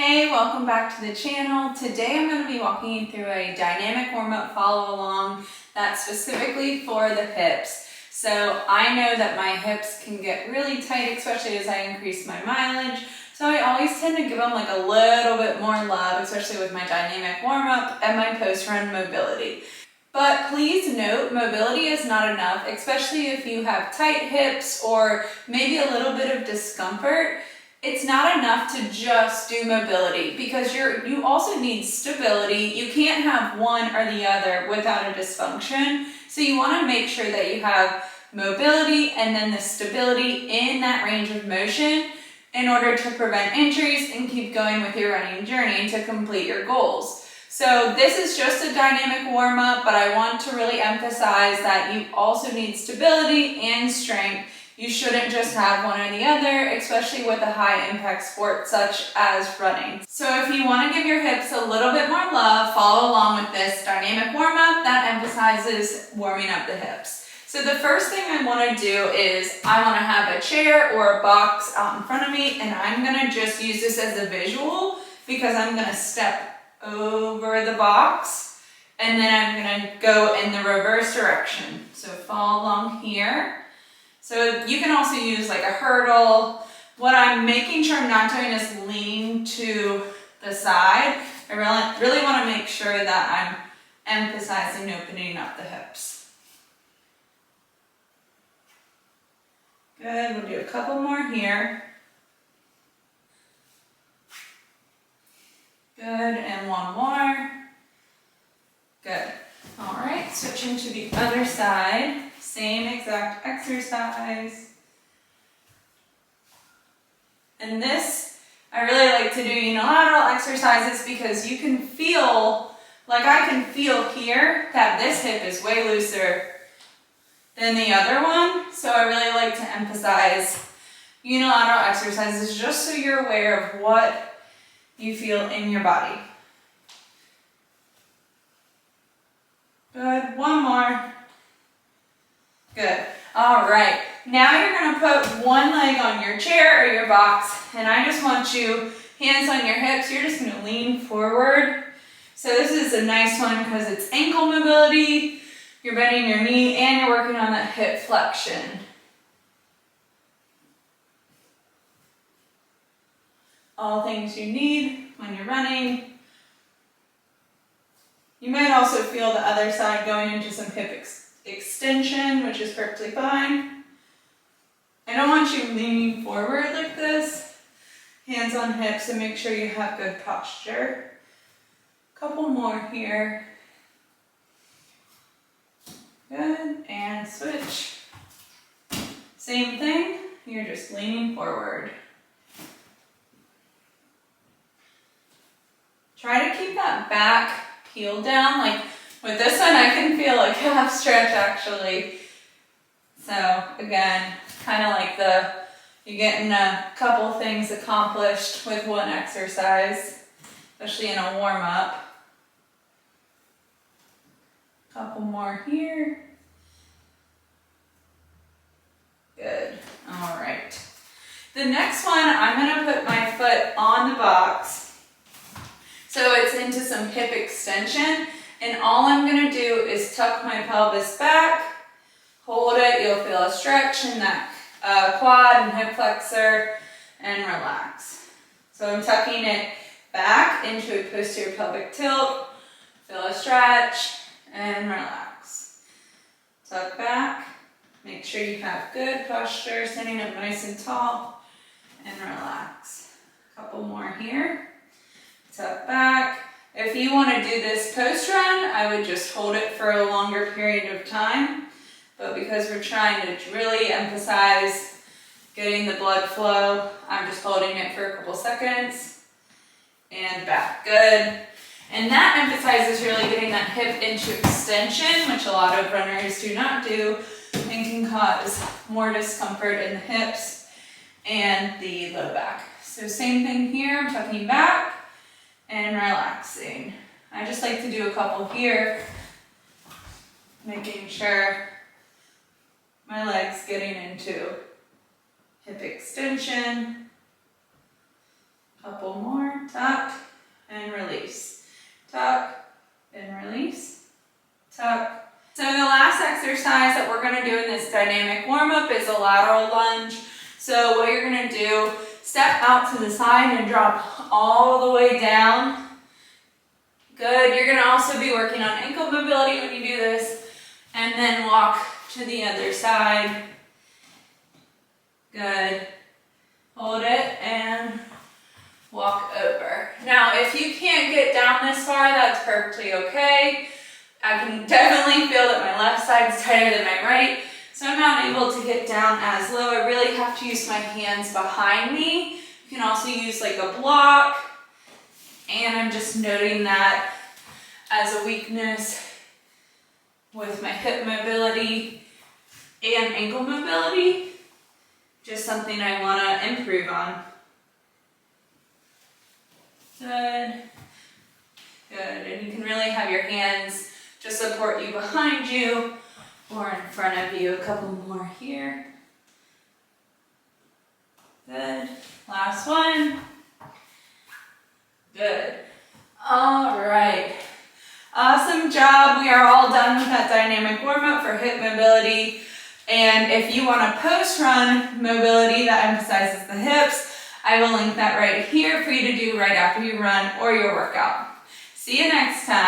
Hey, welcome back to the channel. Today I'm going to be walking you through a dynamic warm-up follow along that's specifically for the hips. So I know that my hips can get really tight, especially as I increase my mileage. So I always tend to give them like a little bit more love, especially with my dynamic warm-up and my post-run mobility. But please note, mobility is not enough, especially if you have tight hips or maybe a little bit of discomfort. It's not enough to just do mobility because you also need stability. You can't have one or the other without a dysfunction. So you want to make sure that you have mobility and then the stability in that range of motion in order to prevent injuries and keep going with your running journey to complete your goals. So this is just a dynamic warm-up, but I want to really emphasize that you also need stability and strength. You shouldn't just have one or the other, especially with a high impact sport such as running. So if you want to give your hips a little bit more love, follow along with this dynamic warm-up that emphasizes warming up the hips. So the first thing I want to do is I want to have a chair or a box out in front of me, and I'm going to just use this as a visual because I'm going to step over the box and then I'm going to go in the reverse direction. So follow along here. So you can also use like a hurdle. What I'm making sure I'm not doing is leaning to the side. I really want to make sure that I'm emphasizing opening up the hips. Good, we'll do a couple more here. Good, and one more. Good. All right, switching to the other side. Same exact exercise. And this, I really like to do unilateral exercises because you can feel, like I can feel here that this hip is way looser than the other one. So I really like to emphasize unilateral exercises just so you're aware of what you feel in your body. Good, one more. Good. All right. Now you're going to put one leg on your chair or your box, and I just want you, hands on your hips, you're just going to lean forward. So this is a nice one because it's ankle mobility, you're bending your knee, and you're working on that hip flexion. All things you need when you're running. You might also feel the other side going into some hip extension, which is perfectly fine. I don't want you leaning forward like this. Hands on hips, and make sure you have good posture. Couple more here. Good, and switch. Same thing, you're just leaning forward. Try to keep that back heel down. Like with this one, I can feel a calf stretch actually. So again, kind of like you're getting a couple things accomplished with one exercise, especially in a warm-up. Couple more here. Good. All right. The next one, I'm going to put my foot on the box. So it's into some hip extension, and all I'm going to do is tuck my pelvis back, hold it, you'll feel a stretch in that quad and hip flexor, and relax. So I'm tucking it back into a posterior pelvic tilt, feel a stretch, and relax. Tuck back, make sure you have good posture, sitting up nice and tall, and relax. A couple more here. Tuck back. If you want to do this post run, I would just hold it for a longer period of time. But because we're trying to really emphasize getting the blood flow, I'm just holding it for a couple seconds. And back. Good. And that emphasizes really getting that hip into extension, which a lot of runners do not do and can cause more discomfort in the hips and the low back. So same thing here, I'm tucking back and relaxing. I just like to do a couple here, making sure my leg's getting into hip extension. Couple more. tuck, and release. Tuck, and release, tuck. So the last exercise that we're gonna do in this dynamic warm-up is a lateral lunge. So what you're gonna do, step out to the side and drop all the way down. Good, you're gonna also be working on ankle mobility when you do this. And then walk to the other side. Good. Hold it and walk over. Now, if you can't get down this far, that's perfectly okay. I can definitely feel that my left side is tighter than my right, so I'm not able to get down as low. I really have to use my hands behind me. You can also use like a block, and I'm just noting that as a weakness with my hip mobility and ankle mobility. Just something I want to improve on. Good. Good. And you can really have your hands to support you behind you or in front of you. A couple more here. Good. Last one. Good. All right. Awesome job. We are all done with that dynamic warm-up for hip mobility. And if you want a post-run mobility that emphasizes the hips, I will link that right here for you to do right after you run or your workout. See you next time.